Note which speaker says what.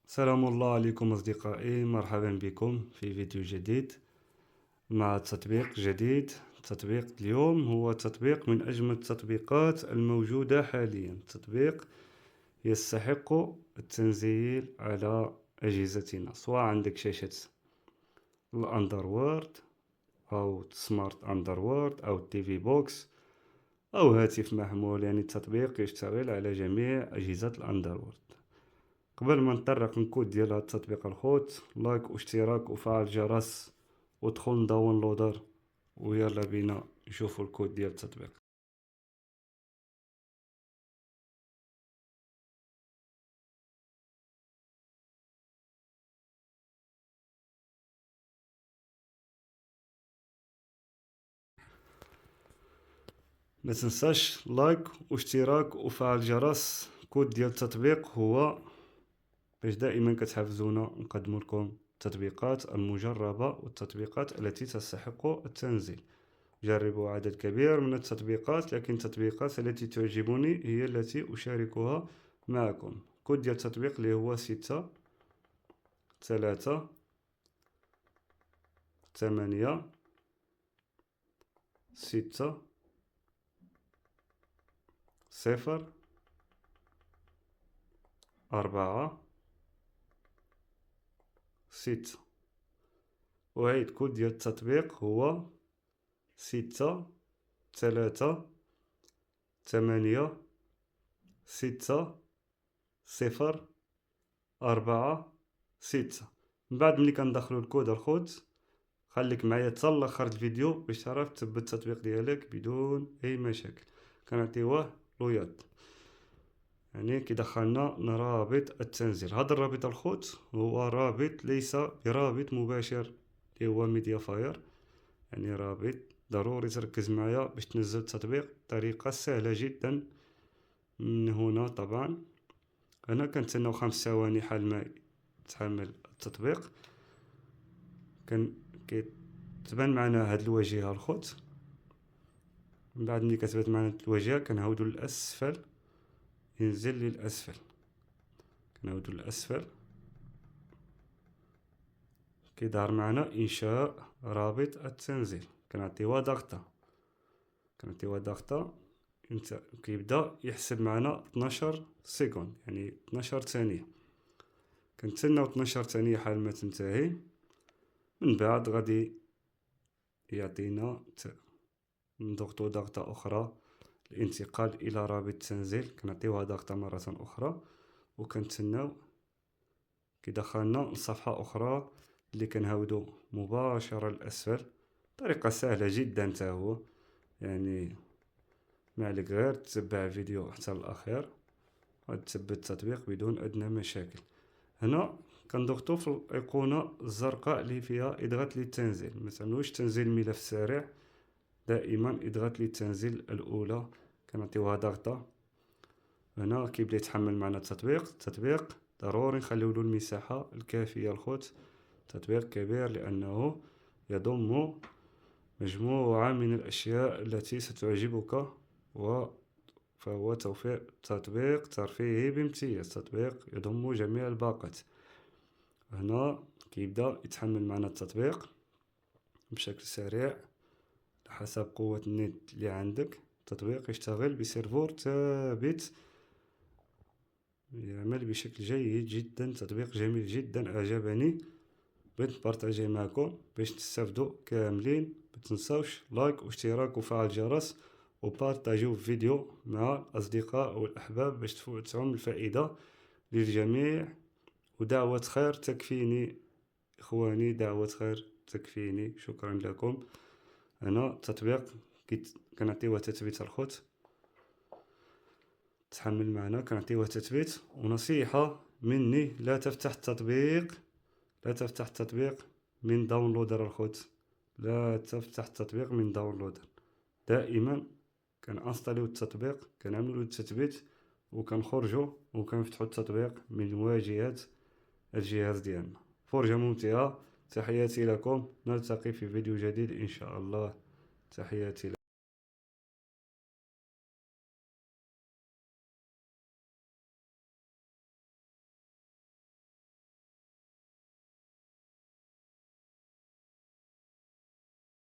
Speaker 1: سلام الله عليكم أصدقائي، مرحبا بكم في فيديو جديد مع تطبيق جديد. تطبيق اليوم هو تطبيق من أجمل التطبيقات الموجودة حاليا. تطبيق يستحق التنزيل على أجهزتنا، سواء عندك شاشة الأندرويد أو سمارت أندرويد أو تي في بوكس أو هاتف محمول. يعني التطبيق يشتغل على جميع أجهزة الأندرويد. قبل ما نطرق الكود ديال هاد التطبيق الخوت، لايك واشتراك وفعل الجرس ودخل داونلودر، ويلا بينا نشوفوا الكود ديال التطبيق. ما تنساش لايك واشتراك وفعل الجرس. الكود ديال التطبيق هو باش دائما كتحفزونا نقدم لكم التطبيقات المجربة والتطبيقات التي تستحق التنزيل. جربوا عدد كبير من التطبيقات، لكن التطبيقات التي تعجبني هي التي أشاركها معكم. كود ديال التطبيق اللي هو 6 8 6 0 4 6. وعيد كود ديال التطبيق هو 6 3 8 6 0 4 6. من بعد ملي كندخلو الكود الخوت، خليك معايا حتى لاخر الفيديو باش تعرف تثبت التطبيق ديالك بدون اي مشاكل. كنعطيوه لوياد، يعني كيدخلنا رابط التنزيل. هذا الرابط الخوت هو رابط ليس برابط مباشر اللي هو ميديا فاير، يعني رابط ضروري تركز معايا باش تنزل التطبيق بطريقة سهلة جدا. من هنا طبعا هنا كنتسناو 5 ثواني حال ما يتحمل التطبيق. كتبان معنا هاد الواجهة الخوت. من بعد ملي كتبات معنا الواجهة كنعاودو للأسفل، ينزل للأسفل، كنعاودو للأسفل، كيظهر معنا إنشاء رابط التنزيل. كنعطيوها ضغطة، كيبدا يحسب معنا 12 سكوند، يعني 12 ثانية. كنتسناو 12 ثانية حال ما تنتهي. من بعد غادي يعطينا نضغطو ضغطة أخرى الانتقال إلى رابط التنزيل. كنعطيوها ضغطة مرة أخرى وكنتسناو كيدخلنا لصفحة أخرى اللي كنهاودو مباشرة للأسفل. طريقة سهلة جدا تا هو، يعني ما عليك غير تتبع الفيديو حتى الأخير وتثبت التطبيق بدون أدنى مشاكل. هنا كنضغطو في الأيقونة الزرقاء اللي فيها اضغط للتنزيل. متعملوش تنزيل ملف سريع، دائما اضغط للتنزيل الأولى. كنعطيوها ضغطة. هنا كيبدا يتحمل معنا التطبيق ضروري نخليولو المساحة الكافية الخوت. تطبيق كبير لأنه يضم مجموعة من الأشياء التي ستعجبك، فهو تطبيق ترفيهي بامتياز. تطبيق يضم جميع الباقات. هنا كيبدا يتحمل معنا التطبيق بشكل سريع حسب قوة النت اللي عندك. التطبيق يشتغل بسيرفور ثابت، يعمل بشكل جيد جدا. تطبيق جميل جدا، أعجبني. بغيت نبارطاجيه معكم باش تستافدوا كاملين. متنساوش لايك واشتراك وفعل الجرس وبارطاجيو الفيديو مع الأصدقاء والأحباب باش تعم الفائدة للجميع. ودعوة خير تكفيني إخواني، دعوة خير تكفيني. شكرا لكم. هنا التطبيق كنعطيوه تثبيت الخوت، تحمل معنا. كنعطيوه تثبيت. ونصيحة مني، لا تفتح التطبيق من داونلودر الخوت. لا تفتح التطبيق من داونلودر. دائما كنانستاليو التطبيق، كنعملو التثبيت وكنخرجو وكنفتحو التطبيق من واجهة الجهاز ديالنا. فرجة ممتعة. تحياتي لكم، نلتقي في فيديو جديد إن شاء الله. تحياتي لكم.